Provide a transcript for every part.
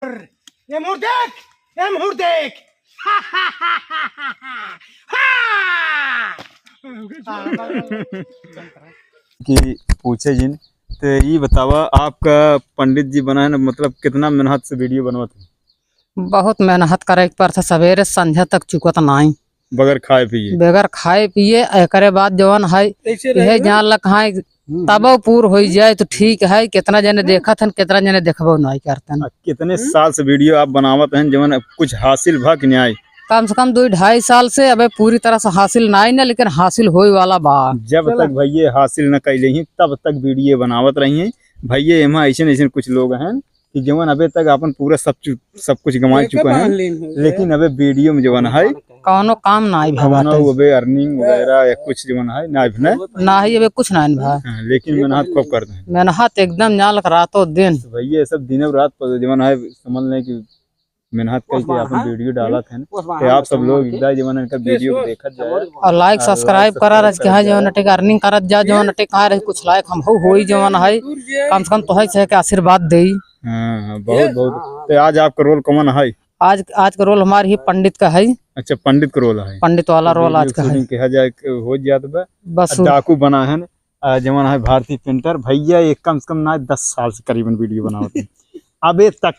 ये मुड़ देख, ये मुड़ देख। कि पूछे जिन तो ये बतावा आपका पंडित जी बना है ना, मतलब कितना मेहनत से वीडियो बनवत है? बहुत मेहनत करे पर था, सवेरे संध्या तक चुकत नहीं बगैर खाए पिए। बगैर खाए पिए एकरे बाद जवन है यह जान लक है तब पूर हो जाए तो ठीक है। कितना जने देखत हन कितना जने देखबो नहीं करतन। कितने साल से वीडियो आप बनावत हैं जवन कुछ हासिल भा कि नहीं? कम से कम 2-2.5 साल से। अबे पूरी तरह से हासिल नहीं ना, लेकिन हासिल होए वाला बा। जब तक भैया हासिल न कैले ही तब तक वीडियो बनावत रही हैं भैया। एमा ऐसे ऐसे कुछ लोग हैं कि जवन अबे तक अपन पूरा सब कुछ गंवा चुका है, लेकिन अबे वीडियो में जवन है कौनो काम नहीं भवा, अबे अर्निंग वगैरह या कुछ जवन है ना ही अबे कुछ नहीं भा। लेकिन मेहनत खूब करते हैं। मेहनत एकदम जान लक रातों दिन भैया सब दिनों रात जवन है समझ लें कि मेहनत करके अपन वीडियो डालत है। तो आप सब लोग जवन इनका वीडियो को देखत जाए और लाइक सब्सक्राइब करा रह के जवन टेक अर्निंग करत जा, जवन टेक आ रहे कुछ लाइक हम होई जवन है कम से कम तो है के आशीर्वाद देई। हां बहुत बहुत। तो आज आपका रोल कौन है? आज का रोल हमारे ही पंडित का है। अच्छा, पंडित का रोल है। पंडित वाला रोल आज का है। कहा जाए हो जात बा बस डाकू बना है जवन है भारतीय पेंटर भैया। एक कम से कम ना 10 साल से करीबन वीडियो बनावत है। अबे तक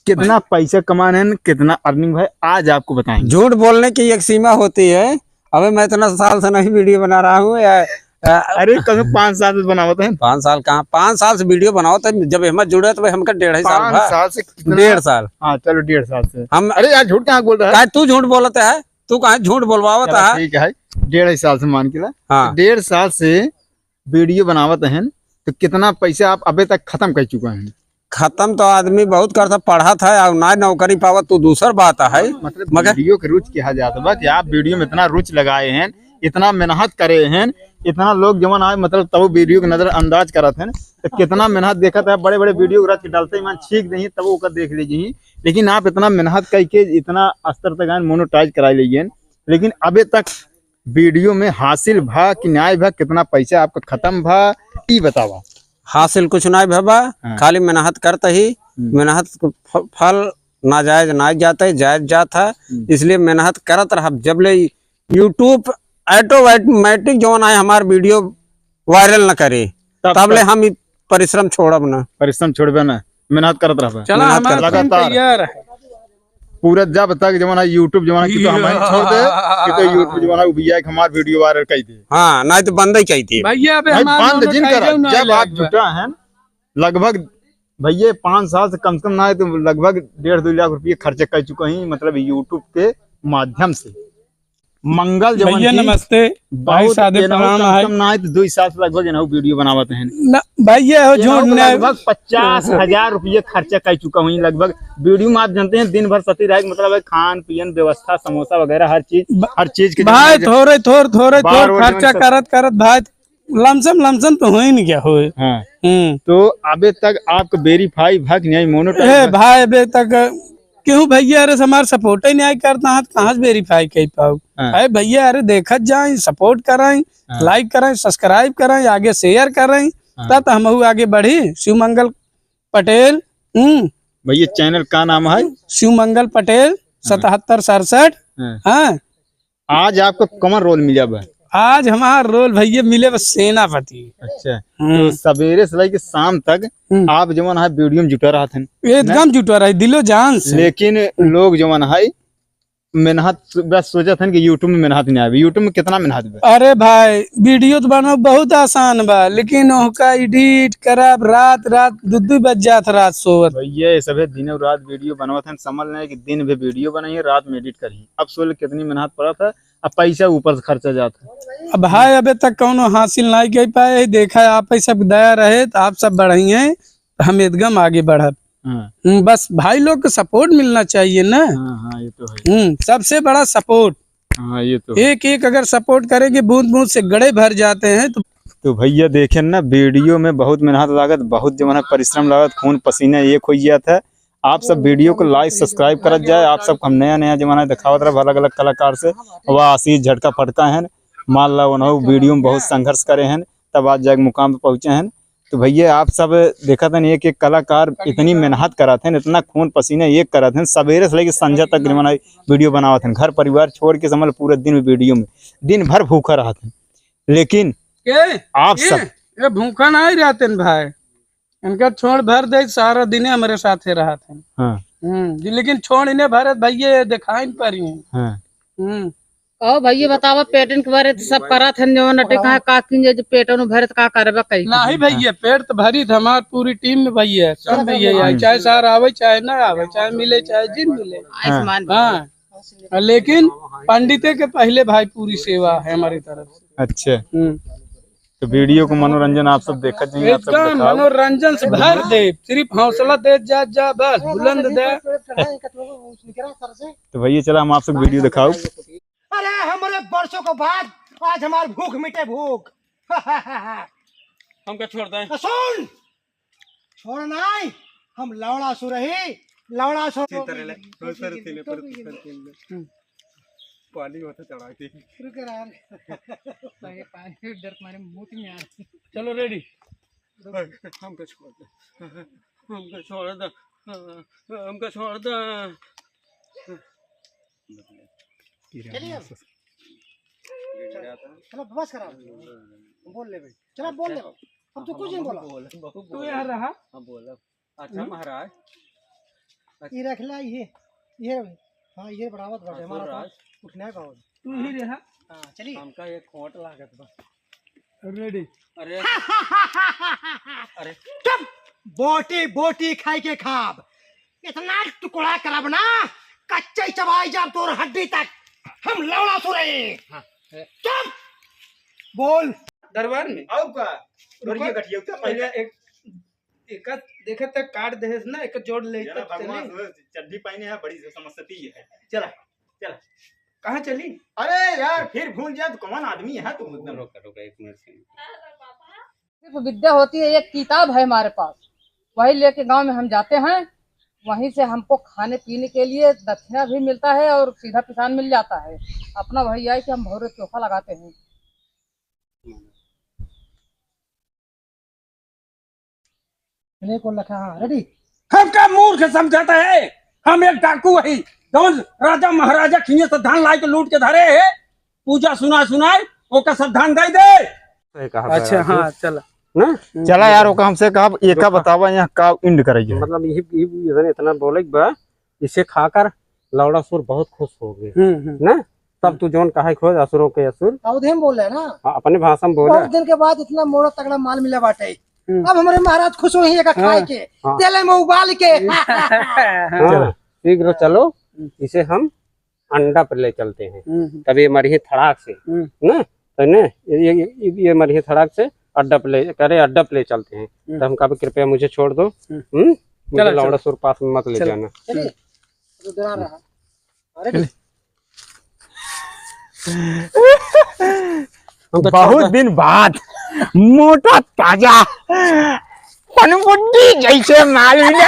कितना पैसा कमाने हैं, कितना अर्निंग है आज आपको बताएंगे। झूठ बोलने की एक सीमा होती है। अबे मैं इतना साल से नहीं वीडियो बना रहा हूँ। अरे कभी 5 साल से बनावत है। 5 साल कहाँ, 5 साल से वीडियो बनाओ तो जब हिम्मत जुड़े तो हमका 1.5 साल। 5 साल से 1.5 साल। हाँ चलो 1.5 साल से हम। अरे यार झूठ कहाँ बोल रहा है? तू झूठ बोलते है, तू कहाँ झूठ बोलवावत है? ठीक है 1.5 साल से मान के ला। हाँ 1.5 साल से वीडियो बनावत है तो कितना पैसा आप अबे तक खत्म कर चुका है? खत्म तो आदमी बहुत करता, पढ़ा था और ना नौकरी पावत तो दूसर बात है। मतलब मगर वीडियो के रुचि कहा जाता है कि आप वीडियो में इतना रुचि लगाए हैं, इतना मेहनत करे हैं, इतना लोग जवन आए मतलब तब वीडियो के नजर अंदाज करत हैं तो कितना मेहनत देखा था। बड़े बड़े वीडियो रच के डालते हैं ठीक नहीं तब वो देख लीजिए, लेकिन आप इतना मेहनत करके इतना स्तर तक मोनेटाइज करा लीजिए, लेकिन अबे तक वीडियो में हासिल भा कि न्याय भा, कितना पैसा आपका खत्म भा ये बतावा। हासिल कुछ नहीं भबा, खाली मेहनत करते ही मेहनत फल नाजायज ना जाता है, जायज जाता है। इसलिए मेहनत करत रहा। जब ले यूट्यूब ऑटोमेटिक जो है हमार वीडियो वायरल न करे तब ले हम परिश्रम छोड़ब ना। परिश्रम छोड़बे ना, मेहनत करत रहा चला लगातार पूरा जब तक जमाना यूट्यूब जमाना की तो हम छोड़ दे कि तो यूट्यूब जमाना भैया हमार वीडियो वायरल कर दे। हाँ नहीं तो बंद ही चाहिए भैया बंद जिन करा। जब आप जुटा है लगभग भैया 5 साल से कम ना है तो लगभग 1.5-2 लाख रुपये खर्चे कर चुके हैं, मतलब यूट्यूब के माध्यम से। मंगल भैया नमस्ते भाई, सादे प्रणाम है। कम ना है तो 2 साल से लगभग ना वीडियो बनावत हैं भैया हो झूठ लगभग 50,000 रुपये खर्चा कर चुका हूँ लगभग वीडियो में। आप जानते हैं दिन भर सती रहे मतलब है खान पियन व्यवस्था समोसा वगैरह हर चीज के भाई थोड़े खर्चा करत भाई लमसम तो हो ही नहीं क्या हो। हाँ तो अबे तक आपको वेरीफाई भाग नहीं मोनेटाइज भाई अबे तक क्यों भैया? अरे हमारे सपोर्ट ही नहीं करता है, कहाँ से वेरीफाई कर पाओ? अरे भैया अरे देखत जाए, सपोर्ट कराएं, लाइक कराएं, सब्सक्राइब कराएं, आगे शेयर कराएं, तब तो हम आगे बढ़ी। शिवमंगल पटेल। भैया चैनल का नाम है शिवमंगल पटेल 7767। हाँ आज आपको कौन रोल मिला बा? आज हमारा रोल भैया मिले बस सेनापति। अच्छा तो सवेरे से लेकर शाम तक आप जवन है वीडियो में जुटा रहा थे? एकदम जुटा रहा दिलो जान से। लेकिन लोग जवन है मेहनत बस सोचा था कि यूट्यूब में मेहनत नहीं आवे। यूट्यूब में कितना मेहनत बा? अरे भाई वीडियो तो बनाना बहुत आसान बा, लेकिन ओका एडिट करब रात 2 बज जात रात सोवत। भैया सब दिनों रात वीडियो बनवत हैं, समझ लें कि दिन में वीडियो बनाइए रात में एडिट करिए। अब सोच कितनी मेहनत पड़ा था, अब पैसा ऊपर से खर्चा जाता है। अब भाई अबे तक कौनो हासिल नहीं कर पाए। देखा आप सब दया रहे तो आप सब बढ़िए, हम एकदम आगे बढ़ब। बस भाई लोग को सपोर्ट मिलना चाहिए ना। हाँ ये तो है। सबसे बड़ा सपोर्ट। हाँ ये तो एक अगर सपोर्ट करेंगे बूंद बूंद से गड़े भर जाते हैं। तो भैया देखें ना वीडियो में बहुत मेहनत लागत, बहुत जमाना परिश्रम लागत, खून पसीना एक हो जाता है। आप सब वीडियो को लाइक सब्सक्राइब करत जाए। आप सब हम नया जमाना दिखावत रहा अलग अलग कलाकार से। वह आशीष झटका फटका है मान ला वीडियो में बहुत संघर्ष करे हैं तब आज जाके मुकाम पे पहुंचे हैं। तो भैया आप सब देखा था एक एक कलाकार इतनी मेहनत करा थे, इतना खून पसीने एक करा थे, सवेरे से लेकर संध्या तक वीडियो बनावा थे, घर परिवार छोड़ के समझ पूरे दिन वीडियो में दिन भर भूखा रहा थे। लेकिन आप सब ये भूखा नहीं रहते भाई, इनका छोड़ भर दे सारा दिन हमारे साथ रहा थे। हाँ लेकिन छोड़ इन्हें भरत भैया दिखाई नहीं पा रही है। हाँ ओ भैया बतावा पेटन के बारे सब करा थे जो नटे कहा काकिन जो पेटन भरत का करबा कई नहीं भैया पेट तो भरी थ हमार पूरी टीम में भैया सब भैया चाहे सार आवे चाहे ना आवे, चाहे मिले चाहे जिन मिले। आयुष्मान हाँ लेकिन पंडिते के पहले भाई पूरी सेवा है हमारी तरफ से। अच्छा तो वीडियो को मनोरंजन आप सब देखा चाहिए, आप सब एकदम दिखाओ। मनोरंजन से भर दे, सिर्फ हौसला दे जा बस बुलंद दे। तो भैया चला हम आप सब वीडियो दिखाओ। अरे हमारे बरसों के बाद आज हमारी भूख मिटे भूख। हमका छोड़ दें। सुन छोड़ना ही हम लौड़ा सु रही लौड़ा सु पानी होता चढ़ा थी। चलो रेडी। हमका छोड़ दे, हमका छोड़ दे, हमका छोड़ दे। चलो बस करा बोल ले भाई, चलो बोल ले। अब तो कुछ नहीं बोला। तू यहाँ रहा। हाँ बोला। अच्छा महाराज ये रख ला ये हाँ ये बढ़ावत बढ़े हमारा पास उठने का। तू ही रहा। हाँ चलिए हमका एक खोट लागत बस। रेडी। अरे अरे चुप बोटी बोटी खाई के खाब इतना टुकड़ा करब ना कच्चे चबाई जाब तोर हड्डी तक। हम लौड़ा सु रहे। चुप बोल दरबार में आओ का रुको, पहले एक देखे तक काट दे ना, एक जोड़ ले जरा भगवान चड्डी पहने है, बड़ी समस्या है। चला चला कहाँ चली? अरे यार फिर भूल जाए तो कौन आदमी है तुम। रोका एक मिनट से। सिर्फ विद्या होती है, एक किताब है हमारे पास, वही लेके गांव में हम जाते हैं, वहीं से हमको खाने पीने के लिए दक्षिणा भी मिलता है और सीधा पिसान मिल जाता है। अपना वही है कि हम भौरे चोखा लगाते हैं। को लखा हाँ रेडी। हमका मूर्ख समझाता है, हम एक डाकू वही कौन राजा महाराजा खिए से धान लाई के लूट के धरे है, पूजा सुनाए ओका सब धान दे दे। अच्छा हाँ चला ना चला यार ओका हमसे कहा एक का बतावा यहाँ का इंड करेगी। मतलब ये इतना बोले बा, इसे खाकर लौड़ासुर बहुत खुश हो गए ना। तब तू जोन कहा खोज असुरों के असुर अवधेम बोल रहे ना। हाँ, अपने भाषा में बोले। बहुत दिन के बाद इतना मोड़ा तगड़ा माल मिला बाटे। अब हमारे महाराज खुश हुए हैं खाए के तेले में उबाल के। हाँ, शीघ्र चलो, इसे हम अंडा पर ले चलते हैं। तब ये मरही थड़ाक से ना तो ने ये मरही थड़ाक से अड्डा पे ले चलते हैं। तो हम कहा कृपया मुझे छोड़ दो, मुझे लौड़ासुर पास में मत ले जाना। बहुत दिन बाद मोटा ताजा पनमुड्डी जैसे माल मिला।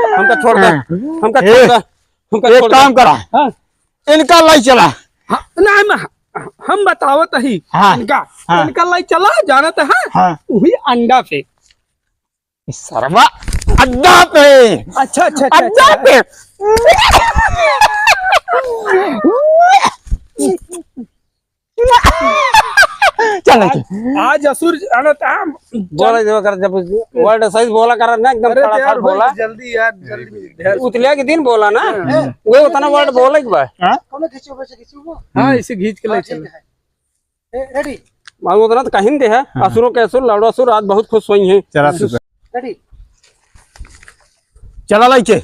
हमका छोड़ दो, हमका छोड़ दो, हमका एक छोड़ दो। काम करा इनका लाई चला। नहीं हम बतावत ही हाँ, इनका हाँ। इनका लाई चला जाना तो है हाँ वही अंडा पे। सरवा अड्डा पे। अच्छा अच्छा अड्डा पे चल आज असुर आना था। बोला जो कर जब वर्ड सही बोला कर ना, एकदम खड़ा खड़ा बोला। जल्दी यार जल्दी उतलिया के दिन बोला ना, वो उतना वर्ड बोला एक बार। कौन खींचो वैसे खींचो। हाँ इसे खींच के ले चल। रेडी मालूम उतना तो कहीं दे है। असुरों के असुर लौड़ासुर आज बहुत खुश हुई हैं। चला रेडी चला लाइके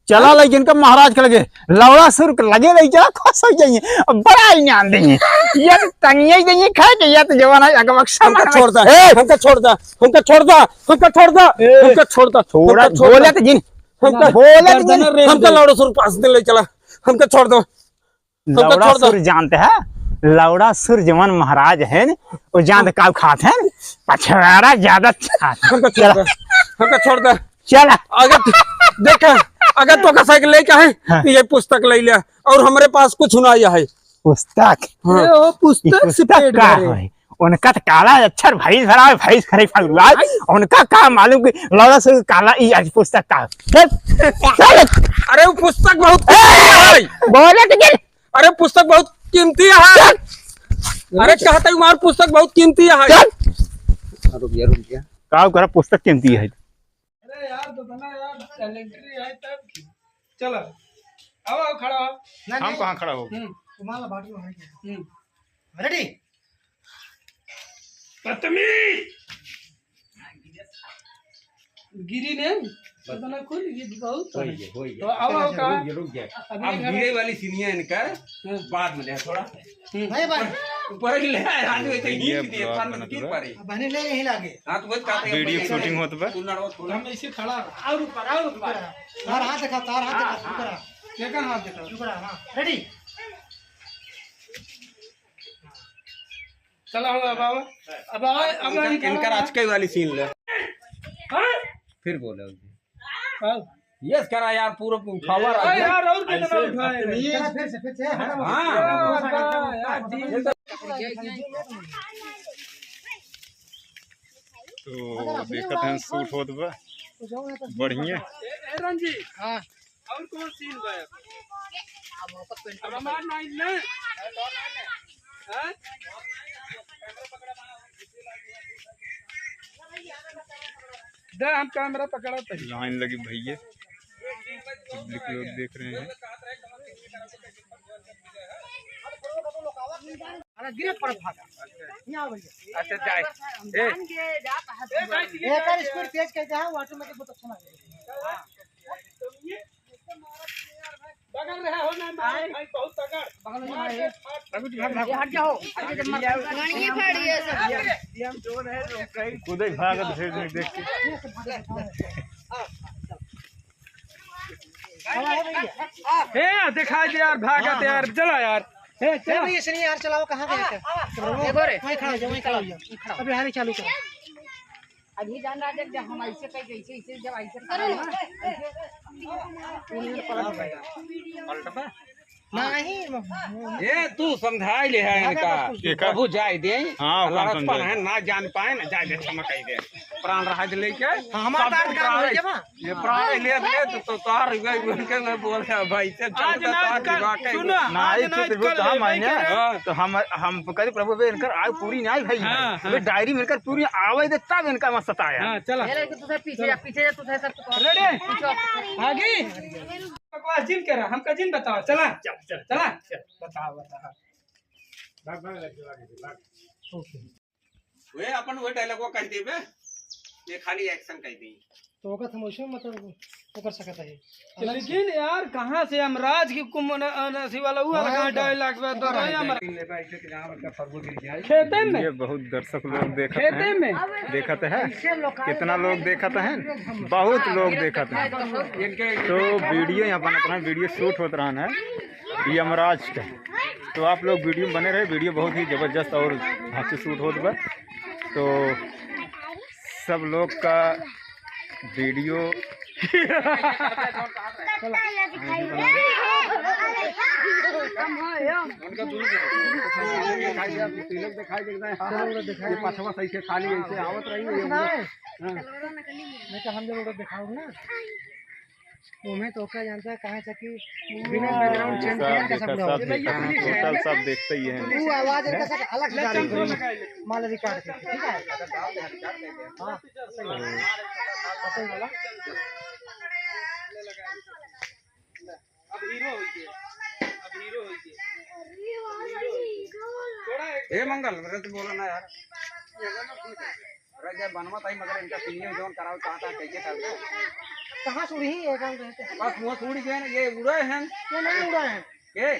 चला लाइके इनका महाराज के लगे लौड़ा सुर लगे नहीं चला खुश हो जाइए अब बड़ा इनाम देंगे या तो तंगिया ही देंगे खा के या तो जवान है अगवा हमका छोड़ दे, हमका छोड़ दे, हमका छोड़ दे, हमका छोड़ दे, हमका छोड़ दे, थोड़ा हमका छोड़ बोले दे, तो जिन हमका बोले तो जिन हमका लौड़ासुर पास दे ले चला। हमका छोड़ दो, हमका लौड़ा छोड़ दो। सुर जानते हैं लौड़ा सुर जवान महाराज है वो जानते काव खाते हैं पछवाड़ा ज्यादा हमका छोड़ दे, हमका छोड़ दे। चला अगर देख अगर तो का साइकिल लेके है तो ये पुस्तक ले लिया और हमारे पास कुछ ना है। पुस्तक ये वो पुस्तक से पुस्तक पेट का भरे। है उनका तो काला अक्षर भैंस भरा है भैंस खरे फलुआ उनका का मालूम कि लौड़ा से काला ई आज पुस्तक का अरे वो पुस्तक बहुत कीमती है। बोले कि अरे पुस्तक बहुत कीमती है। अरे कहते हैं हमारी पुस्तक बहुत कीमती है। रुक गया का करा पुस्तक कीमती है अरे यार तो बना यार कैलेंडरी है तब चलो आओ खड़ा हो। हम कहाँ खड़ा हो तुम्हारा बाटलो है रेडी गिरी ने बदला खुल गई बहुत तो आओ कहा अब गिरे वाली सीनिया इनका बाद में ले थोड़ा भाई भाई ऊपर ही ले आए आदमी तो नीचे दिए कान में गिर पड़े। बने ले नहीं लागे हां तो वही कहते हैं वीडियो शूटिंग होत बा तू लड़ो थोड़ा हम ऐसे खड़ा और ऊपर तार हाथ दिखा ऊपर क्या कर हाथ देखा ऊपर हां रेडी चला हो अब आओ इनका आज के वाली सीन ले फिर बोले यस करा यार पूरा पावर आ गया यार और कितना उठाए फिर से तो देखत हैं शूट होत बा बढ़िया रंजी हां और कौन सीन बा अब हमार नाइन ने हां दे हम कैमरा पकड़ा तो लाइन लगी भैया पब्लिक लोग देख रहे हैं अरे गिरे पर भागा यहां भैया अच्छा जाए एक और स्पीड तेज करके हां ऑटोमेटिक बहुत अच्छा लगेगा बगल रहा हो ना भाई बहुत तगड़ बगल में है हट जाओ हट जब मर गाड़ी फाड़ी है सब ये हम जोन है जो कहीं खुद ही भागत फिर देख के हे दिखा दे यार भागत यार चला यार हे चल भैया सनी यार चलाओ कहां गए थे वहीं खड़ा हो जाओ वहीं खड़ा हो जाओ अभी हारी चालू करो अभी जान रहा है जब हम ऐसे कहीं जैसे ऐसे जब ऐसे करें ना नहीं ये तू समझा ले है इनका प्रभु जाय दे हाँ, लड़कपन है ना जान पाए ना जाय दे चमकाई दे प्राण रहा लेके हमारा सब काम हो जावा ये प्राण ले तो तार गए उनके में बोल रहा भाई से आज ना सुनो नहीं तो हम आए तो हम कहे प्रभु बे इनकर आय पूरी नहीं भाई अबे डायरी मिलकर पूरी आवे दे तब इनका मत सताया हां चला ये लड़के तुझे पीछे तू सब रेडी आगे बकवास जिन करा हमका जिन बताओ चला चला बताओ वे अपन वो डायलॉग वो कह देबे ये खाली एक्शन कह दी तो ओका थमोशो मतलब वो कर सकता है लेकिन यार कहां से हमराज की कुमनसी वाला हुआ कहां डायलॉग में तो रहे हम खेते में ये बहुत दर्शक लोग देखते खेते हैं में देखते हैं कितना लोग देखते हैं बहुत लोग देखते हैं तो वीडियो यहाँ पर अपना वीडियो शूट होता रहा है यमराज का तो आप लोग वीडियो में बने रहे वीडियो बहुत ही ज़बरदस्त और हाथ से शूट होता है तो सब लोग का वीडियो दिखाई देता है पाछवा सही से खाली ऐसे आवत रही हम जब दिखाओ ना तुम्हें तो क्या जानता है कहाँ से कि बिना बैकग्राउंड चेंज किया कैसा बुरा हो टोटल सब देखते ही हैं वो आवाज इनका सब अलग जा रही है माल रिकॉर्ड के ठीक है हां सही बोला अब हीरो हो गए अब हीरो हो गए ए मंगल रत बोला ना यार रजा बनवा ताई मगर इनका सीनियर जोन कराओ चाहता है कैसे करते कहाँ से उड़ी है काम रहते बस वो थोड़ी गए ना ये उड़े हैं ये नहीं उड़ा है ये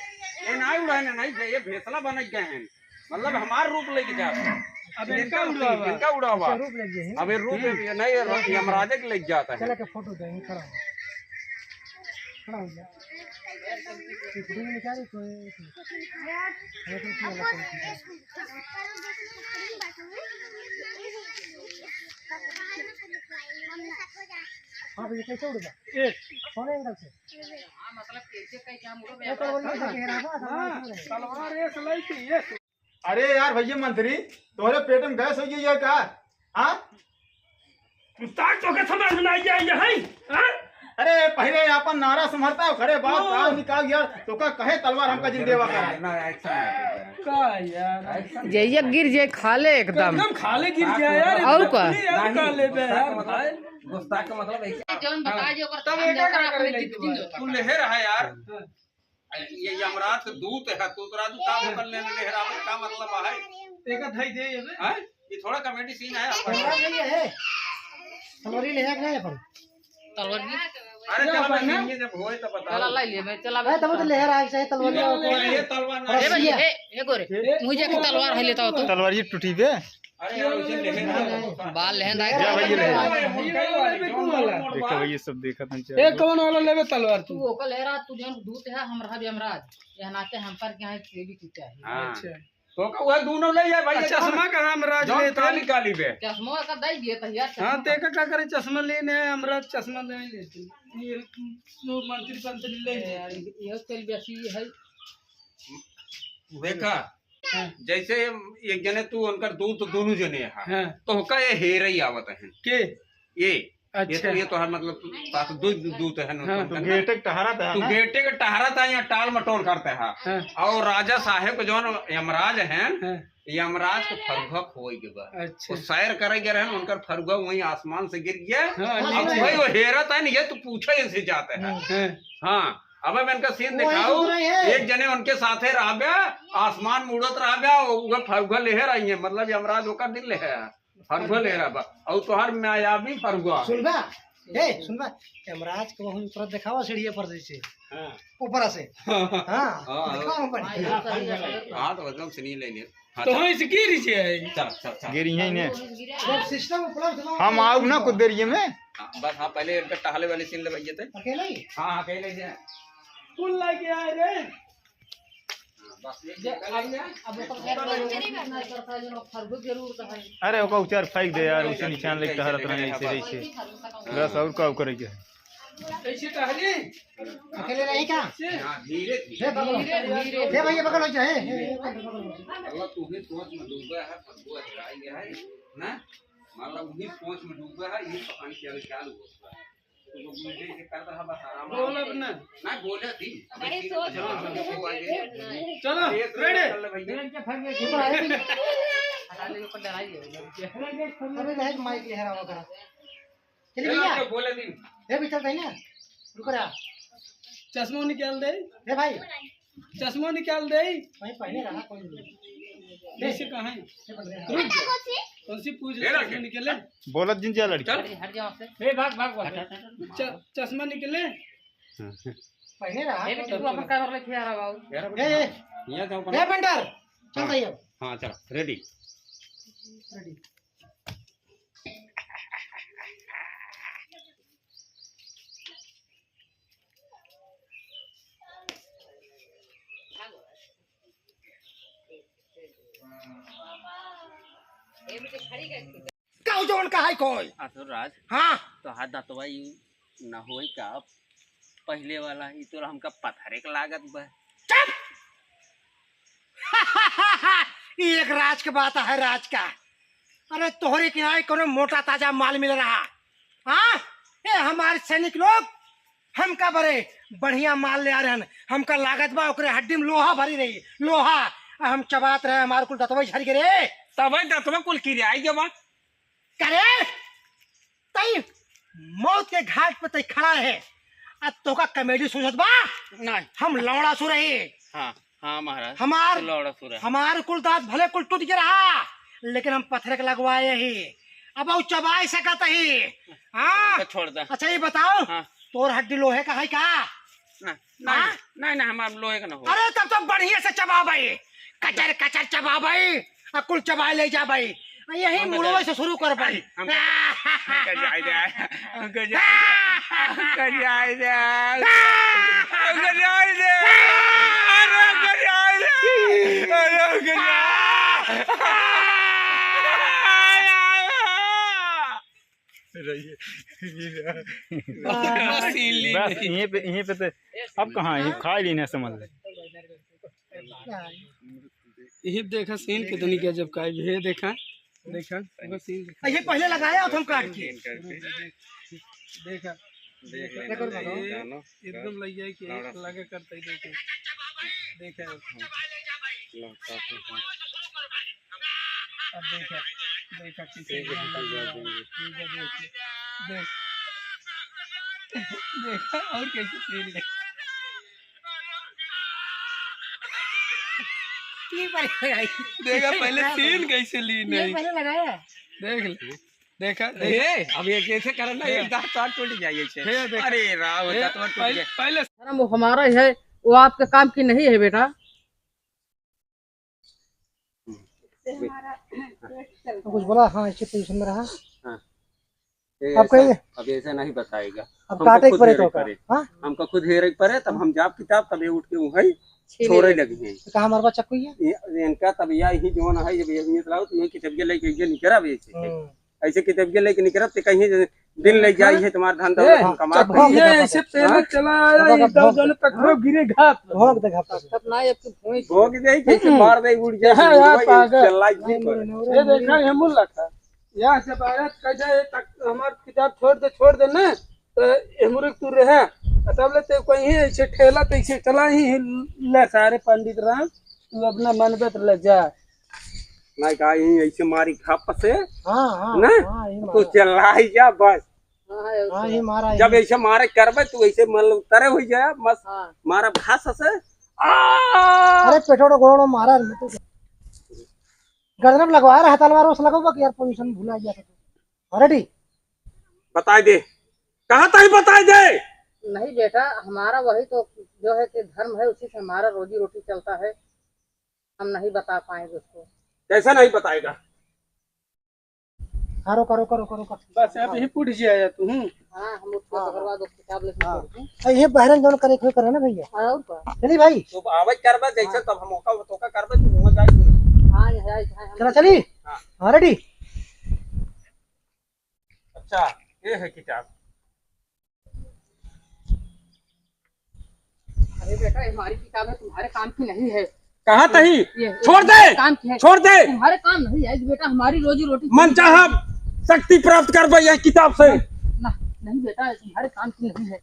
नहीं उड़े हैं नहीं ये भेसला बन गए हैं मतलब हमार रूप लेके जा अब इनका उड़ा हुआ रूप लग गए अब ये रूप नहीं यमराजे के लेके जाता है चला के फोटो देंगे खड़ा हो जा वीडियो में क्या कोई हाँ भैया कैसे उड़ेगा कौन एंगल से मतलब कैसे क्या मुड़ो ये तलवार कैसे घेरा हुआ तलवार ये सलाई थी ये अरे यार भैया मंत्री तुम्हारे पेट में गैस हो गई है क्या? हाँ मुस्ताक तो के समझ में नहीं आई है हाँ? अरे पहले अपन नारा संभरता है खड़े बात कहाँ निकाल यार तो का कहे तलवार हमका जिंदेवा करा का यार ये गिर जाए खाले एकदम एकदम खाले गिर गया यार और का काले पे यार भाई गुस्ताख का मतलब ऐसा जौन बता जो कर तब एक का कर ले तू लहर है यार ये यमराज का दूत है तू तो राजू काम कर लेने लहरावत का मतलब है एक धाई दे हैं? ये थोड़ा कॉमेडी सीन है तलवार नहीं है तलवारी ले नहीं अपन तलवार अरे चलो ये जब होए तो बता चला ला लिए मैं चला है तब तो लहर आ चाहिए तलवार ये तलवार ना ए भैया ए गोरे मुझे की तलवार है लेता हो तो तलवार ये टूटी पे अरे यार उसे लहर बाल लहन आए क्या भैया ले देखो भैया सब देखा था ए कौन वाला लेवे तलवार तू तू ओका लहरा तू जौन दूत है हमरा भी यमराज यह नाते हम पर के यहाँ देवी की चाहिए हां अच्छा तो वह दोनों ले जाए भाई चश्मा कहाँ हम राज जो लेते काली काली पे चश्मा का दई दिए तो यार हाँ ते का क्या करे चश्मा लेने हम राज चश्मा नहीं लेते ये मंत्री पंत्री ले यार ये चल बेसी है देखा जैसे एक जने तू उनकर दूत दोनों जने है हाँ तो का ये हेर ही आवत है के ये अच्छा ये तो हर मतलब साथ दो दूत है हाँ, तो गेटे टहरा था तू ना बेटे का टहरा था यहाँ टाल मटोल करते है हाँ और राजा साहेब को जो यमराज हैं हाँ यमराज को फरुआ खोई के बाद अच्छा वो सैर करे गए रहे उनका फरुआ वही आसमान से गिर गया हाँ अब नीचे वही वो हेरत है ना ये तो पूछे इनसे जाते हैं हाँ हाँ अब मैं इनका सीन वही दिखाऊं सुन रहे हैं। एक जने उनके साथे रह गया आसमान मुड़त रह गया वो फरुआ लेहर आई है मतलब यमराज होकर दिल ले है फरुआ ले रहा बा और तुहार मायावी फरुआ सुनबा ए सुनबा यमराज को वहीं ऊपर दिखावा सीढ़ी पर से ऊपर से हां दिखाओ ऊपर हाँ तो एकदम सुनी ले ले हाँ, तो हम इसकी रीचे है चल चल चल गिरी है ने जब सिस्टम उपलब्ध हो हम आओ ना कुछ देर में हाँ, बस हाँ पहले इनका टहले वाली सीन ले भैया थे अकेले ही हाँ हाँ कह लीजिए फुल लाके आए रे बस अब फरगु जरूर तो है अरे ओका उचार फेंक दे यार उसे निशान लेके टहरत रहे ऐसे ऐसे बस और का करे के ऐसे टहली अकेले नहीं का धीरे धीरे हे बगल धीरे हे भैया बगल हो जाए अल्लाह तू ही सोच में डूबा है फगुआ हेराई गया है ना मतलब वही सोच में डूबा है ये पता नहीं क्या चालू होता है तो मुझे ये करता है बस आराम बोल अब ना ना बोले थी नहीं सोच चलो रेडी हटा ले ऊपर डराइए अरे नहीं माइक ले हरा वगैरह चलिए भैया बोले थी हे भी चलते हैं ना रुक रहा चश्मा निकाल दे हे भाई चश्मा निकाल दे वहीं पहने रहा कोई नहीं ऐसे कहाँ है हे बन रहा कौन सी पूछ ले रखे। चश्मा निकले बोलत जिन जा लड़की हट जाओ से हे भाग भाग भाग चश्मा निकले पहने रहा ये भी तू अपन का कर ले यार बाबू हे यहाँ जाओ हे बंडर चलते ही अब हाँ चलो रेडी रेडी काऊ जोन का है कोई असुरराज हाँ तो हाथ दतवा न होई का पहले वाला ही तो हमका पत्थरे के लागत बा चुप ये एक राज के बात है राज का अरे तोहरे किनारे कोनो मोटा ताजा माल मिल रहा हाँ ये हमारे सैनिक लोग हमका बड़े बढ़िया माल ले आ रहे हैं हमका लागत बा ओकरे हड्डी में लोहा भरी रही लोहा हम चबात रहे हमारे कुल दतवा झड़ के रे तब दतवा कुल किराई के बा करे तई मौत के घाट पे तई खड़ा है अब तो का कॉमेडी सुनत बा नहीं हम लौड़ा सु रहे हाँ हाँ महाराज हमार लौड़ा सुरा हमार कुल दांत भले कुल टूट के रहा लेकिन हम पत्थर के लगवाए ही अब वो चबाई सकत ही हाँ तो छोड़ दे अच्छा ये बताओ हाँ तोर हड्डी लोहे का है का ना नहीं नहीं नहीं हमारे लोहे का ना हो अरे तब तो बढ़िया से चबा भाई कचर कचर चबा भाई कुल चबाए ले जा भाई यही मुड़वे से शुरू कर भाई बस यहीं पे तो अब कहाँ यहीं खा ही नहीं समझ ले। यही देखा सीन कितनी गजब का है, ये देखा देखा वो सीन ये पहले लगाया था हम काट के। देखा एकदम लग जाए कि लगे करते ही देखा देखा अब देखा देखा किसी देखा और कैसे सीन ले देखा पहले सीन कैसे ली नहीं पहले लगाया देख ले देखा अब ये कैसे करना एक दांत तो टूट जाइए छे। अरे राव दांत टूट गया। पहले धर्म वो हमारा ही है, वो आपके काम की नहीं है बेटा। तो कुछ बोला हाँ इसी पोजीशन में रहा। अब कहिए अब ऐसे नहीं बताएगा। अब काटे एक परे तो हाँ हमको खुद हेरे परे तब हम जाप किताब तब ये उठ के वही छोड़े लगी है। कहा हमारे पास चक्कू है इनका तब यही जो है जब ये चलाओ तो ये किताब के लेके ये निकरा बेचे ऐसे किताब के लेके निकरा तो कहीं दिन लग जाई है तुम्हारा धन दौलत कमा ये ऐसे पहले चला आया इधर दोनों तक गिरे घाट भोग दे घाट तब ना एक भूमि भोग दे कैसे मार दे उड़ जाए हाँ यार पागल चलाई ये देखा ये मुल्ला था यहाँ से भारत का जाए तक हमार किताब छोड़ दे ना तो एमुरिक तू रहे तब ले कहीं ऐसे ठेला तो ऐसे चला ही ले सारे पंडित राम तू अपना मन पे ले जा नहीं कहा यही ऐसे मारी घाप से हाँ हाँ ना तो चलाई जा बस हाँ ये मारा जब ऐसे मारे करबे तू ऐसे मतलब तरे हो जाए बस मारा भास से अरे पेटोड़ो गोड़ो मारा तो गर्दन में लगवा रहा तलवार उस लगाओ कि यार पोजीशन भूला गया था रेडी बता दे कहा था ही बता दे। नहीं बेटा, हमारा वही तो जो है कि धर्म है, उसी से हमारा रोजी रोटी चलता है। हम नहीं बता पाएंगे उसको। कैसा नहीं बताएगा? हाँ रोको रोको रोको रोको बस अब यही पूछ जाया तू। हाँ हम उसको करवा दो किताब लेके। ये बहरन दोनों करे करे ना भैया। और क्या? चलिए भाई तो आवाज करबे जैसे तब हम मौका तो करबे तू हो जाए। हाँ यहाँ चला चली हाँ रेडी। अच्छा ये है किताब। अरे बेटा हमारी किताब है, तुम्हारे काम की नहीं है। कहा तही ये छोड़ दे काम की है, छोड़ दे तुम्हारे काम नहीं है बेटा, हमारी रोजी रोटी मन चाहा शक्ति प्राप्त कर यह किताब से। ना नहीं बेटा, तुम्हारे काम की नहीं है।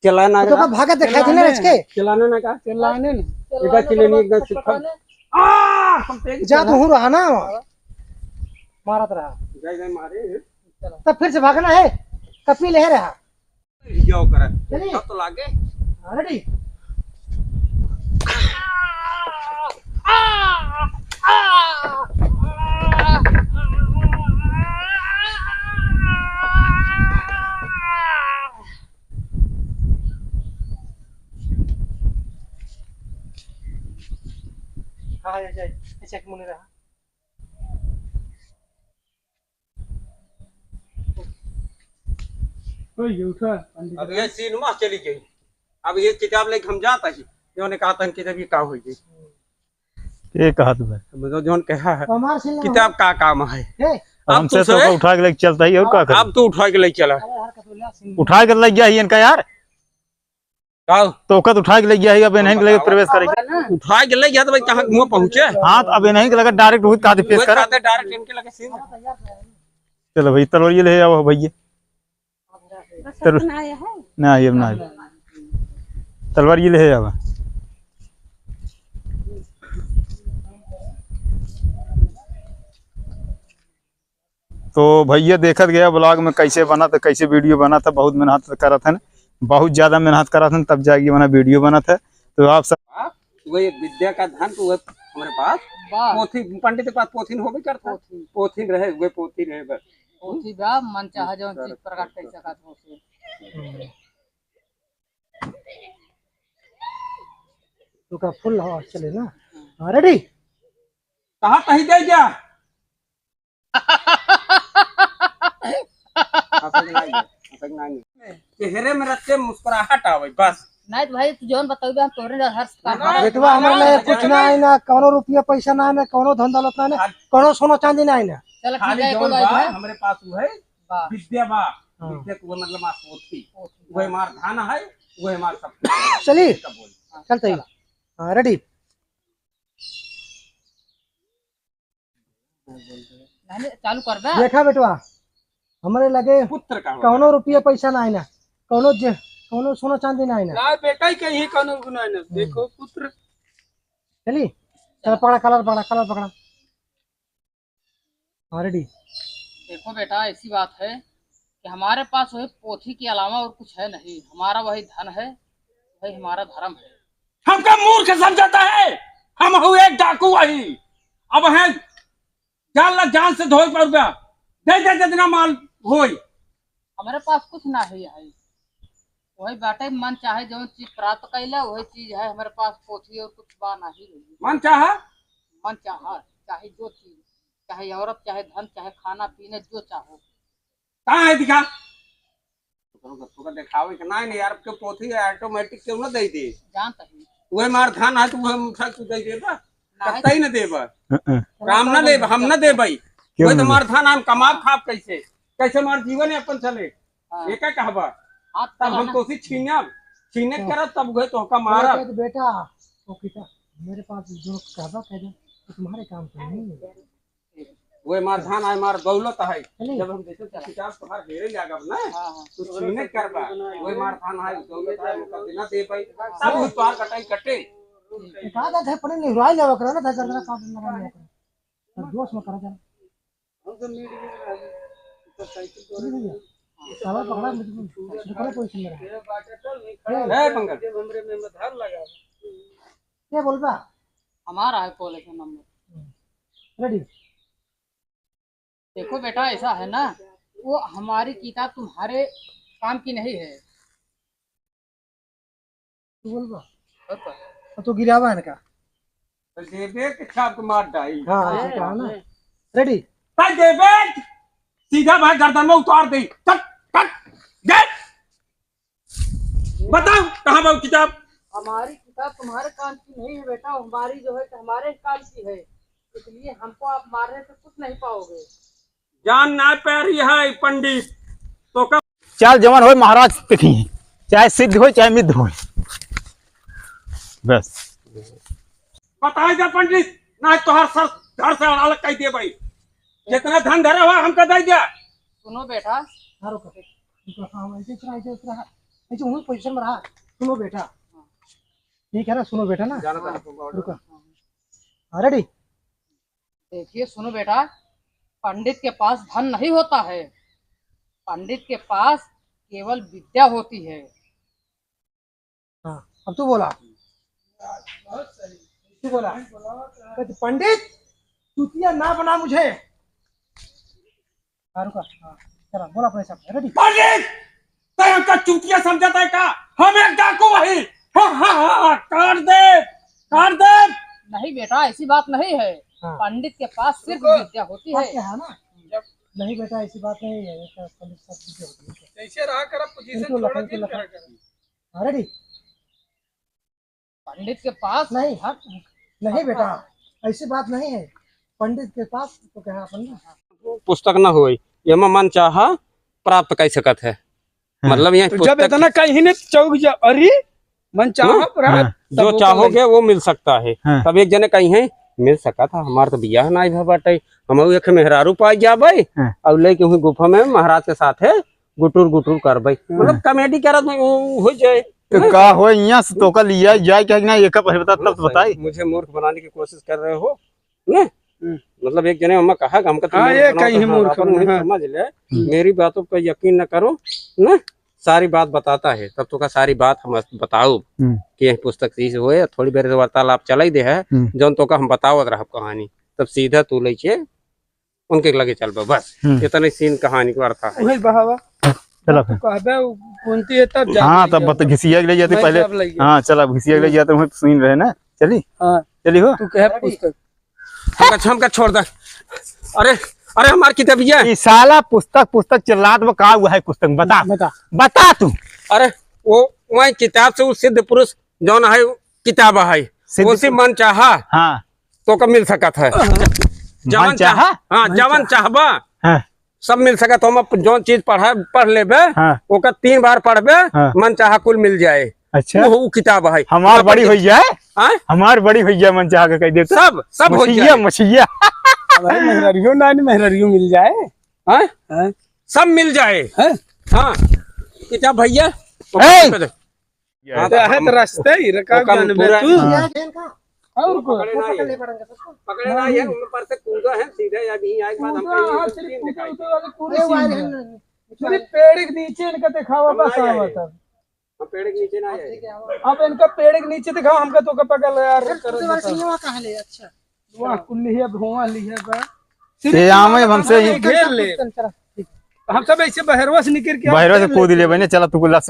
चलाना तो भागा दिखाई थे ना इसके चलाना ना का चलाने न इधर चले नहीं एकदम सुखा जा तू हूँ रहा ना मारत रहा जाए जाए मारे तब फिर से भागना है कपी ले रहा जाओ करे चलिए तो लागे रेडी। हाँ ऐसे मुने रहा उठा। अब ये सिनेमा चली गई। अब ये किताब लेके हम जाता ही उन्होंने कहा था किताब ये का हो गई ये कहा तुम्हें जोन कहा है हमार से किताब का काम है हमसे तो उठा के लेके चलता ही और क्या कर अब तो उठा के ले चला उठा के ले गया ही इनका यार तो कद उठा के ले गया ही अब इन्हीं के लगे प्रवेश करेगा उठा के ले गया तो भाई कहाँ मुँह पहुँचे। हाँ तो अब इन्हीं के लगे डायरेक्ट वही कहा पेश कर डायरेक्ट इनके लगे सीन चलो भाई तलवार ये ले आओ भैया ना ये ना तलवार ये ले आओ। तो भैया देखत गया ब्लॉग में कैसे बना था कैसे वीडियो बना था। बहुत मेहनत करा था, बहुत ज्यादा मेहनत करा था तब जाके बना वीडियो बना था। तो आप सब वही विद्या का धन तो हमारे पास पोथी पंडित के पास पोथीन हो भी करता पोथीन रहे वे पोथी रहे बस पोथी बा मन चाह जो चीज प्रकट कर सकत हो से तो का फुल हवा चले ना रेडी। कहा तही दे जा चेहरे में रखते मुस्कुराहट आवे बस। नहीं तो भाई तू जोन बताओगे हम तोरे हर बेटवा हमारे लिए कुछ ना है ना, कौनो रुपया पैसा ना है ना, कौनो धन दौलत ना है ना, कौनो सोना चांदी ना है ना। चल ठीक खाली है जौन कोई बा बात है हमरे पास वो है बा। विद्या बा। विद्या को मतलब मार पोथी वही मार धान है वही मार सब कुछ। चलिए का बोल चलते ही। हाँ रेडी। नहीं, चालू कर दे। देखा बेटवा हमारे लगे पुत्र का कौनो रुपया पैसा ना है ना, कौनो सोना चांदी ना है ना। ना बेटा ही कहीं कानून गुनाह न देखो पुत्र। चलिए चल पकड़ा, कलर पकड़ा। हाँ रेडी। देखो बेटा ऐसी बात है कि हमारे पास वही पोथी के अलावा और कुछ है नहीं। हमारा वही धन है, वही हमारा धर्म है। हमका मूर्ख समझाता है। हम हुए एक डाकू वही। अब है जान से धोई पर रुपया दे जितना माल होई। हमारे पास कुछ ना है यही। वही बाटे मन चाहे जो चीज प्राप्त कैला वही चीज है हमारे पास। पोथी और कुछ बा नहीं। मन चाहा मन चाहे जो चीज, चाहे औरत, चाहे धन, चाहे खाना पीने, जो चाहो। कहाँ है दिखा। तो दिखावे के नहीं यार के पोथी ऑटोमेटिक क्यों ना दे दे। जानता ही वही मार धान है तो वही मुठा तू दे देबा नहीं। कत्ता ही ना देबा। काम ना ले हम ना दे भाई। वही तो मार धान हम कमाब खाब कैसे मार जीवन है अपन चले। हाँ। ये क्या कहबा हाथ तब हम चलाना। तो उसी छीने करब तब गए तो का मारा। तो बेटा वो किता मेरे पास जो कहबा कह दे तो तुम्हारे काम का नहीं है। वही मार धान है मार दौलत है। चलिए। जब हम देखे तो किताब तुम्हार ढेरे जागब ना हाँ, हाँ। तू छीने करबा। वही मार धान है दौलत है मुकदमा दे भाई सब कुछ पार कटाई कटे। कहा था थे पड़े नहीं रोई लेवा करो ना था करना काम ना लेवा करो दोस्त में करा जरा। साला पकड़ा मुझे करो कोई सुन रहा है पंकज क्या बोल रहा। हमारा है कॉलेज का नंबर। रेडी। देखो बेटा ऐसा है ना, वो हमारी किताब तुम्हारे काम की नहीं है। तू बोल रहा तो गिरावा है का। देबे के छाप मार डाई। हाँ ऐसा कहा ना। रेडी। भाई देवे सीधा भाई गर्दन में उतार दे। बताओ कहाँ बाबू किताब। हमारी किताब तुम्हारे काम की नहीं है बेटा, हमारी जो है हमारे काम की है। इसलिए हमको आप मारने से कुछ नहीं पाओगे। जान ना पैरी है पंडित तो कब चाल जवान हो महाराज देखी चाहे सिद्ध हो चाहे मिद्ध हो बस बताए जा पंडित ना तोहर सर घर से अलग कह दिए भाई। जितना धन धरा हुआ हमको दे दिया। सुनो बेटा, हारो कर हाँ ऐसे ऐसे उन पोजीशन में रहा। सुनो बेटा ठीक है ना, सुनो बेटा ना रुको। हाँ रेडी। देखिए सुनो बेटा, पंडित के पास धन नहीं होता है, पंडित के पास केवल विद्या होती है। हाँ अब तू बोला। तू बोला कहते, पंडित चुतिया ना बना मुझे। हाँ रुका। हाँ चला बोला अपने सब रेडी। पंडित तो हमका चूतिया समझाता है का। हम एक डाकू वही। हाँ काट दे। नहीं बेटा ऐसी बात नहीं है। हाँ। पंडित के पास सिर्फ विद्या होती बात है। क्या है ना, नहीं बेटा ऐसी बात नहीं है। ऐसा पंडित सब चीजें होती है। ऐसे रहा कर पोजीशन इनको छोड़ा लखन दिल को करा कर। हाँ रेडी। पंडित के पास नहीं हाँ नहीं बेटा ऐसी बात नहीं है। पंडित के पास तो क्या अपन ना पुस्तक न होई ये मन चाह प्राप्त कर सकत है। मतलब ये तो जब इतना कहीं ने चौक जा अरे मन चाहा प्राप्त जो चाहोगे वो मिल सकता है। हाँ। तब एक जने कहीं है मिल सका था। हमार तो बियाह ना भा बाटे। हम एक मेहरारू पाई जाबे हाँ। और लेके हुई गुफा में महाराज के साथ है गुटुर करबे। मतलब कॉमेडी करत हो जाए। तो का हो यहाँ से तो का लिया जाए क्या ना एक बता तब तो बताई। मुझे मूर्ख बनाने की कोशिश कर रहे हो ना। मतलब एक जने हमें कहा हमका हाँ, ये कहीं मूर्ख हाँ। समझ ले। मेरी बातों पर यकीन न करो ना, सारी बात बताता है तब तो का सारी बात हम बताओ कि यह पुस्तक चीज हुए। थोड़ी देर वार्तालाप चलाई दे है जौन तो का हम बतावत रह कहानी तब सीधा तू ले उनके लगे चल बस इतने सीन कहानी को अर्थ है। वही बहावा चला तो कहबे कौनती है तब जा। हाँ तब बता घिसिया ले जाते पहले। हाँ चला घिसिया ले जाते वहीं सुन रहे ना। चली हाँ चली हो तू कह पुस्तक हमका छोड़ दे। अरे अरे हमारी किताबिया ये साला पुस्तक चिल्लात में का हुआ है पुस्तक में? बता तू। अरे वो वही किताब से वो सिद्ध पुरुष जौन है किताब है उसी मन चाहा हाँ तो कब मिल सकत है। जवन चाहा हाँ जवन चाहबा हाँ सब मिल सकत। तो हम जौन चीज पढ़ लेबे हाँ। ओकर 3 बार पढ़बे हाँ। मन चाहा कुल मिल जाए। अच्छा वो किताब है हमार बड़ी हो जाए हाँ? हमार बड़ी हो जाए मन चाह के कह दे सब हो जाए। मछिया भाई मेहरारियों ना मेहरारियों मिल जाए। हाँ? हाँ? सब मिल जाए। हाँ किताब भैया ए! तो है तो रास्ते ही रखा जानबे तू और को पकड़े ना ये ऊपर पर से कूदा है सीधे या नहीं आए बाद हम पूरी पेड़ के नीचे इनका दिखावा बस आवा था। हम पेड़ के नीचे ना आए। अब इनका पेड़ के नीचे दिखाओ हमका तो का पकड़ यार कहाँ ले? अच्छा वहां कुल्ली है भुआ ली है बा ये आम है हमसे ही घेर ले। हम सब ऐसे बहरवा से निकल के बहरवा से कूद ले बने। चला तू गुल्ला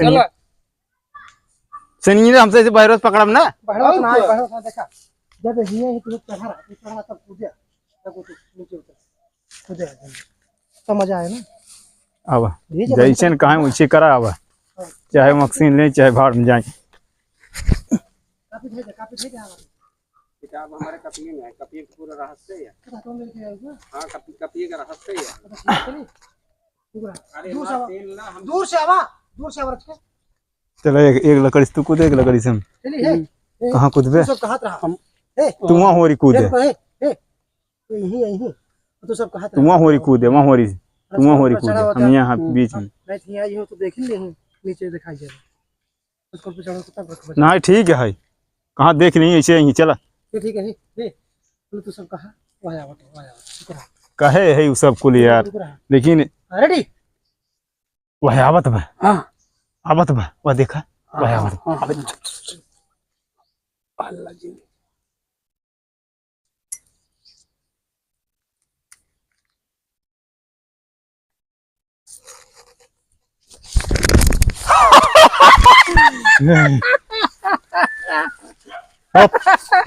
सनी ने हमसे बहरवा से पकड़म ना। बढ़ो देखा जब हिया ही तू चढ़ा तब कूदे तब तू नीचे उतर कूदे समझ आया ना। अब जैसे कहा वैसे करा। अब चाहे वैक्सीन ले चाहे भाड़ में जाए। किताब हमारे कपिये में है। कपिये का पूरा रहस्य है। हाँ कपिये का रहस्य है। दूर से आवा चलो एक लकड़ी से तू कूदे एक लकड़ी से हम कहाँ कूदबे? सब कहत रहा तू वहाँ हो रही कूदे यही तो सब कहत तू वहाँ हो रही कूदे वहाँ हो रही तू वहाँ हो रही कूदे हम यहाँ बीच में नहीं आई हो तो देख ही ले नीचे दिखाई दे उसको पे चढ़ो तब रखो। ना ठीक है कहाँ देख नहीं ऐसे यहीं चला ठीक है तो सब कहा वाया वाया कहे है वो सब कुल यार लेकिन रेडी वह आवत बा। हां आवत बा वह देखा वह आवत अल्लाह जी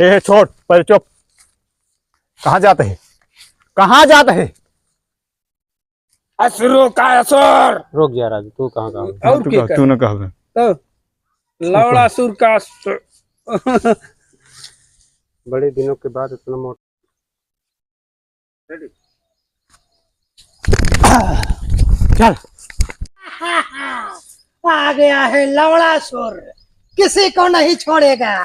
ए छोड़ पर चुप। कहाँ जाते है असुरो का असुर रुक जा राजू तू कहाँ कहाँ और तू न कह तो लौड़ासुर का असुर। बड़े दिनों के बाद इतना मोटा चल आ गया है लवड़ासुर किसी को नहीं छोड़ेगा।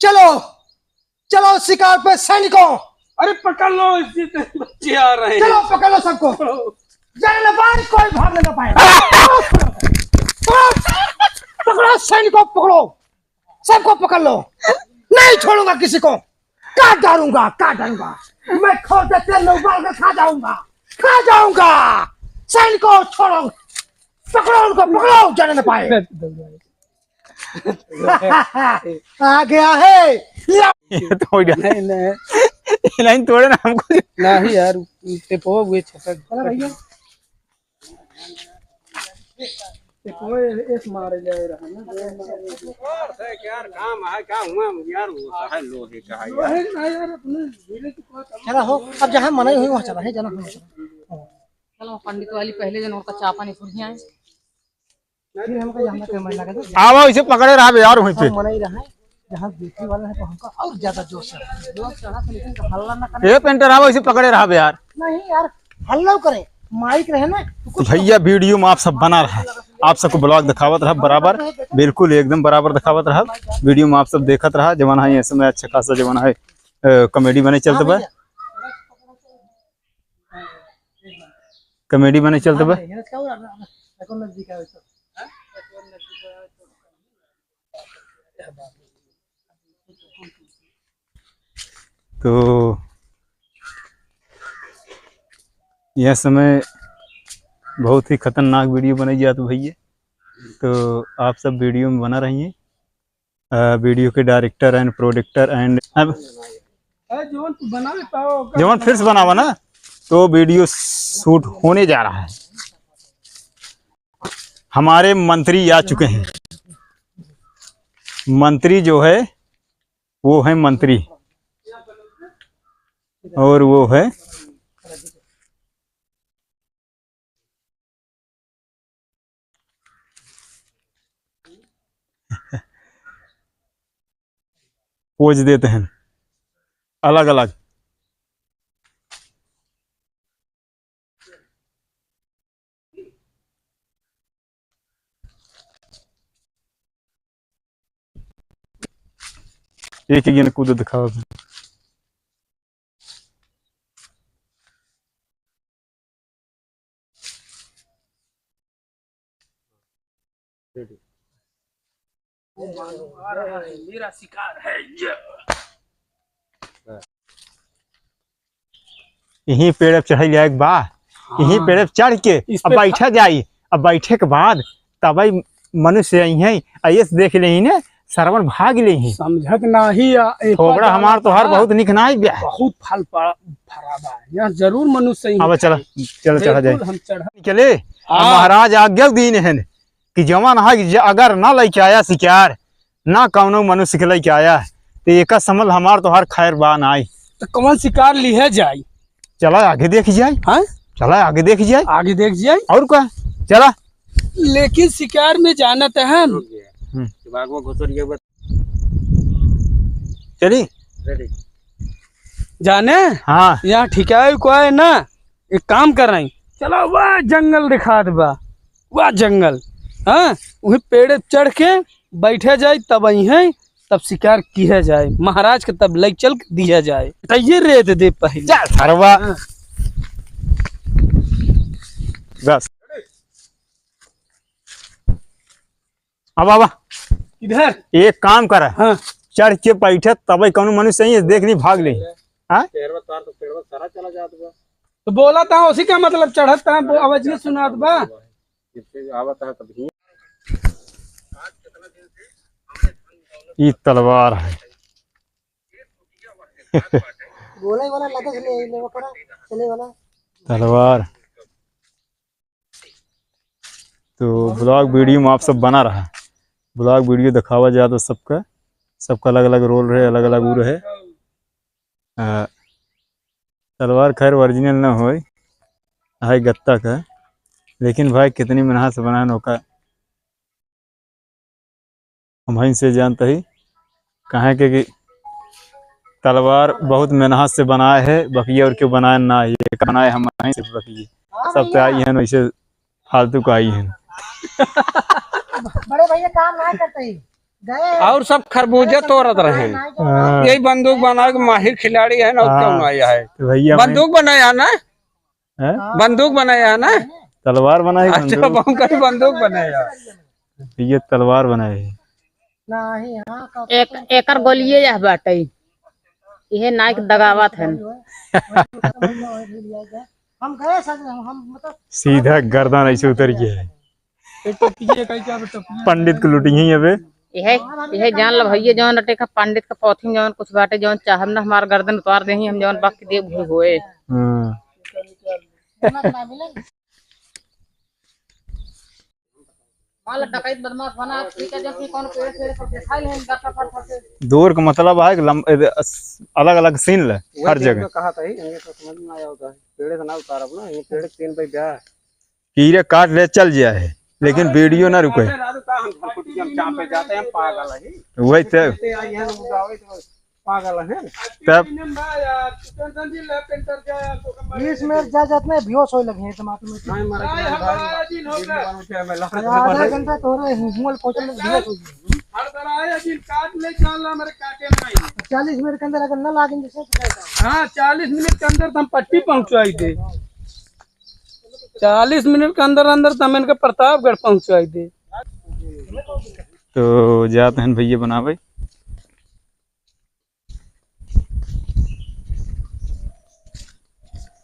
चलो शिकार पे सैनिकों। अरे पकड़ लो इसी बच्चे आ रहे हैं। चलो पकड़ लो सबको जाने पाए कोई भागने ना पाए। पकड़ो सैनिकों पकड़ो सबको पकड़ लो नहीं छोड़ूंगा किसी को। काट डालूंगा मैं खोटे तेल में उबाल कर खा जाऊंगा। सैनिकों छोड़ो पकड़ो उनको पकड़ो जाने ना पाए। आ गया है तो नहीं लाइन तोड़े ना हमको नहीं यार टेपो हुए छटक भैया टेपो एक मारे ले रहा ना यार काम है क्या हुआ यार वो है लोहे का है वही ना यार अपने धीरे से चला हो अब जहाँ मनाई हुई वहाँ चला है जाना चलो पंडित वाली पहले जन का चापा नहीं फुर्जिया है। फिर हमको यहाँ पे मन लगा था आवा इसे पकड़े रहा यार वहीं पे मनाई रहा है जहाँ देखने वाला है तो हमको और ज्यादा जोश है। जोर चढ़ा तो लेकिन हल्ला ना करे। ये पेंटर आवा इसे पकड़े रहा यार। नहीं यार हल्ला करे माइक रहे ना तो भैया वीडियो में आप सब बना रहा आप सबको ब्लॉग दिखावत रहा बराबर बिल्कुल एकदम बराबर दिखावत रहा। वीडियो में आप सब देखत रहा जमाना है ऐसे में अच्छा खासा जमाना है कॉमेडी बने चलते बा कॉमेडी बने चलते बा। तो यह समय बहुत ही खतरनाक वीडियो बनाई जाती तो भैया तो आप सब वीडियो में बना रही वीडियो के डायरेक्टर एंड प्रोडक्टर एंड अब जोन बना पाओ जवन फिर से बनावा ना तो वीडियो शूट होने जा रहा है। हमारे मंत्री आ चुके हैं। मंत्री जो है वो है मंत्री और वो है पोज देते हैं अलग अलग। एक एक ने कूद दिखाओ। मेरा शिकार है ये। यही पेड़ पे चढ़ जाए बा, यही पेड़ पे चढ़ के इस अब पे बैठा जाई। अब बैठे के बाद तब मनुष्य आई देख ले ने सरवन भाग ले समझत नाही थोड़ा हमार तो हर बहुत निक नाई ब्या बहुत फल फरा बा यहाँ जरूर मनुष्य ही अब चल चल चढ़ा जाए हम चढ़ा चले। महाराज आज्ञा दीन है कि जवान अगर ना लेके आया शिकार ना कौनो मनुष्य के लेके आया तो एक समझ हमार तो हर खैर बान आई। तो कौन शिकार लिया जाए? चला आगे देख जाए। हाँ चला आगे देख जाए, आगे देख जाए और क्या चला। लेकिन शिकार में जाना तो है चली जाने। हाँ यहाँ ठिकाए को है ना, एक काम कर रहे हैं, चलो वह जंगल दिखा दे बा, वह जंगल। हाँ वही पेड़ चढ़ के बैठे जाए तब वही है, तब शिकार किया जाए, महाराज के तब ले चल दिया जाए। तो ये रेत दे पहले सरवा बस। अब इधर एक काम कर, हाँ चढ़ के बैठे तब कौन मनुष्य नहीं देख नहीं भाग ले। हाँ तो बोला था उसी का मतलब चढ़त था आवाज ये सुनात बा। ये तलवार है तलवार। तो ब्लॉग वीडियो में आप सब बना रहा, ब्लॉग वीडियो दिखावा जाए तो सबका अलग अलग रोल रहे, अलग अलग वो रहे। तलवार खैर ओरिजिनल ना हो है गत्ता का, लेकिन भाई कितनी मेहनत से बनाया नौका हम वहीं से जानते ही कहें कि तलवार बहुत मेहनत से बनाए है। बकिया और क्यों बनाए ना, ये बनाए हम वहीं से बकिया सब तो आई है वैसे फालतू का आई है। बड़े भैया काम ना करते गए और सब खरबूजे तोड़त रहे। यही बंदूक बना के माहिर खिलाड़ी है ना, क्यों आया है तो भैया बंदूक बनाया ना, बंदूक बनाया ना, तलवार बनाई। अच्छा बंदूक बनाया, ये तलवार बनाए नहीं। हाँ एकर गोलिये यह बाटे यह नाइक दगावत है। हम गए सर, हम मतलब सीधा गर्दन ऐसे उतर गया है। पंडित को लुटी ही अबे यह जान ल भैया जौन रटे का पंडित का पौथी जौन कुछ बाटे जौन चाहब ना हमार गर्दन उतार दे हम जौन बाकी देव भूल होए। माल डकैत बदमाश बना ठीक है, जब कौन पेड़ पेड़ पर दिखाई है गाता फट से दूर का मतलब है कि अलग अलग सीन ले हर जगह। कहा था ये तो समझ में आया होगा, पेड़ से ना उतारब ना, ये पेड़ 3 पे गया कीड़े काट ले चल जाए है, लेकिन वीडियो ना रुके। वही पागल है तब 20 मिनट जा जाते हैं बेहोश होने लगे हैं टमाटर में। आधा घंटा तो रहे हुमल पहुंचने में बेहोश हो गए। 40 मिनट के अंदर अगर न लागेंगे से हाँ 40 मिनट के अंदर हम पट्टी पहुंचाई दे, 40 मिनट के अंदर अंदर हम इनका प्रतापगढ़ पहुंचाई दे। तो जाते हैं भैया बनावे।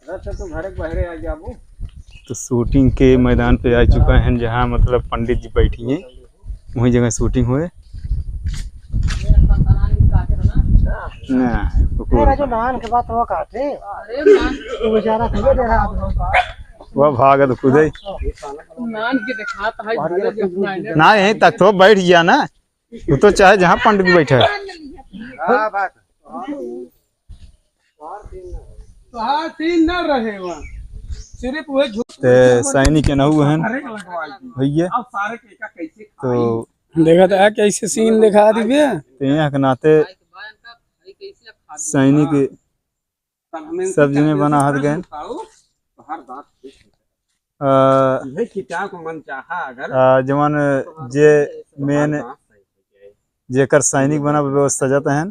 तो घर के बाहर आ जाबो। तो शूटिंग के मैदान पे आ चुका है, जहाँ मतलब पंडित जी बैठी हैं वही जगह शूटिंग हुए मेरा जो नान के बाद वो काटे तो बेचारा खबर दे रहा आदमी वह भागा तो खुद ही नान के दिखाता है ना, यहीं तक तो बैठ गया ना, वो तो चाहे जहाँ पंडित बैठे। तो हाँ सीन न रहे वहाँ, सिर्फ वो झूठ ते सैनिक नहु हैं हरे का लगवाई भैया। अब सारे के का कैसे तो देखा था कैसे सीन दिखा दी भैया। यहाँ के नाते सैनिक सब्जी में बना हाथ गए हर बात किताब को मन चाहा अगर जवान जे मेन जेकर सैनिक बना व्यवस्था जाता है